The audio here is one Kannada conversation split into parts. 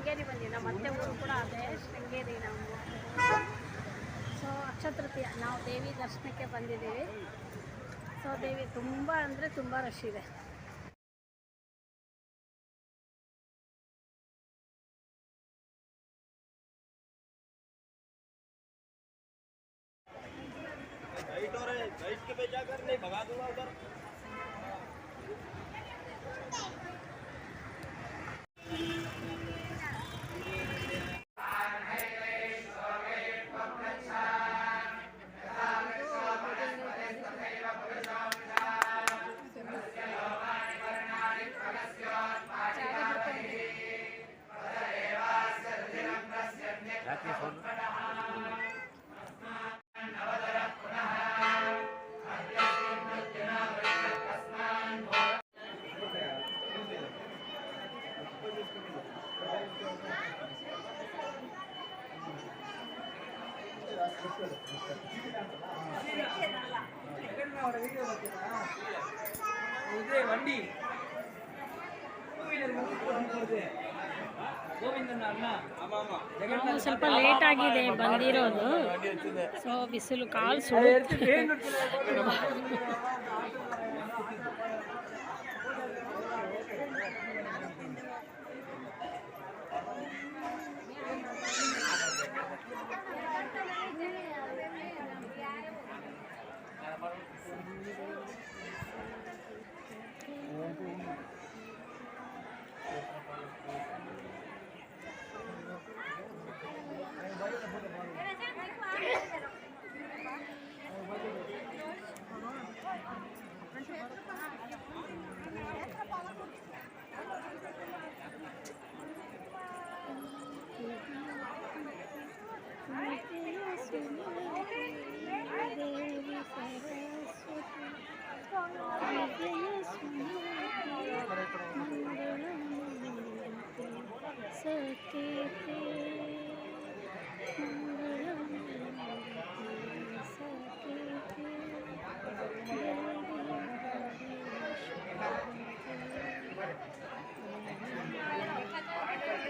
ಶೃಂಗೇರಿ ಬಂದಿವಿ. ನಮ್ಮ ಅತ್ತೆ ಊರು ಕೂಡ ಅದೇ ಶೃಂಗೇರಿ. ನಾವು ಸೊ ಅಕ್ಷಯ ತೃತೀಯ ನಾವು ದೇವಿ ದರ್ಶನಕ್ಕೆ ಬಂದಿದ್ದೀವಿ. ಸೊ ದೇವಿ ತುಂಬ ಅಂದರೆ ತುಂಬ ರಶ್ ಇದೆ. ನಾವು ಸ್ವಲ್ಪ ಲೇಟ್ ಆಗಿದೆ ಬಂದಿರೋದು. ಸೊ ಬಿಸಿಲು ಕಾಲು ಸುಡುತ್ತೆ.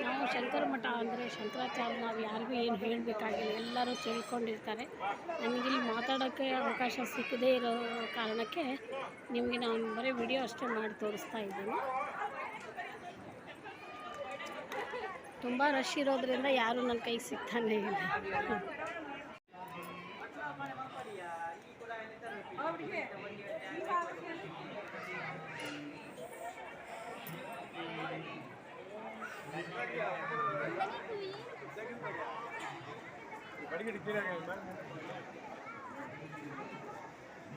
ನಾವು ಶಂಕರ ಮಠ ಅಂದರೆ ಶಂಕರಾಚಾರ್ಯ, ನಾವು ಯಾರಿಗೂ ಏನು ಹೇಳಬೇಕಾಗಿಲ್ಲ, ಎಲ್ಲರೂ ತಿಳ್ಕೊಂಡಿರ್ತಾರೆ. ನಮಗಿಲ್ಲಿ ಮಾತಾಡೋಕ್ಕೆ ಅವಕಾಶ ಸಿಕ್ಕದೇ ಇರೋ ಕಾರಣಕ್ಕೆ ನಿಮಗೆ ನಾನು ಬರೀ ವಿಡಿಯೋ ಅಷ್ಟೇ ಮಾಡಿ ತೋರಿಸ್ತಾ ಇದ್ದೀನಿ. ತುಂಬ ರಶ್ ಇರೋದ್ರಿಂದ ಯಾರೂ ನನ್ನ ಕೈಗೆ ಸಿಗ್ತಾನೆ ಇಲ್ಲ.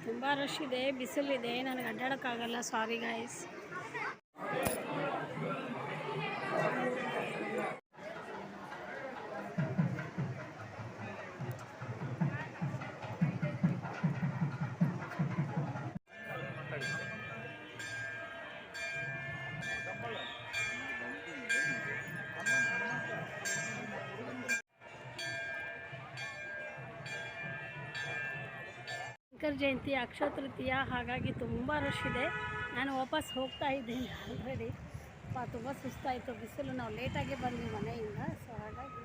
ತುಂಬ ರಶ್ ಇದೆ, ಬಿಸಿಲಿದೆ, ನನಗೆ ಅಡ್ಡಾಡೋಕ್ಕಾಗಲ್ಲ. ಸಾರಿ ಗಾಯ್ಸ್. ಶಂಕರ ಜಯಂತಿ, ಅಕ್ಷಯ ತೃತೀಯ, ಹಾಗಾಗಿ ತುಂಬ ರಶ್ ಇದೆ. ನಾನು ವಾಪಸ್ ಹೋಗ್ತಾ ಇದ್ದೀನಿ ಆಲ್ರೆಡಿ. ತುಂಬ ಸುಸ್ತಾಯಿತು, ಬಿಸಿಲು. ನಾವು ಲೇಟಾಗಿ ಬಂದ್ವಿ ಮನೆಯಿಂದ. ಸೊ ಹಾಗಾಗಿ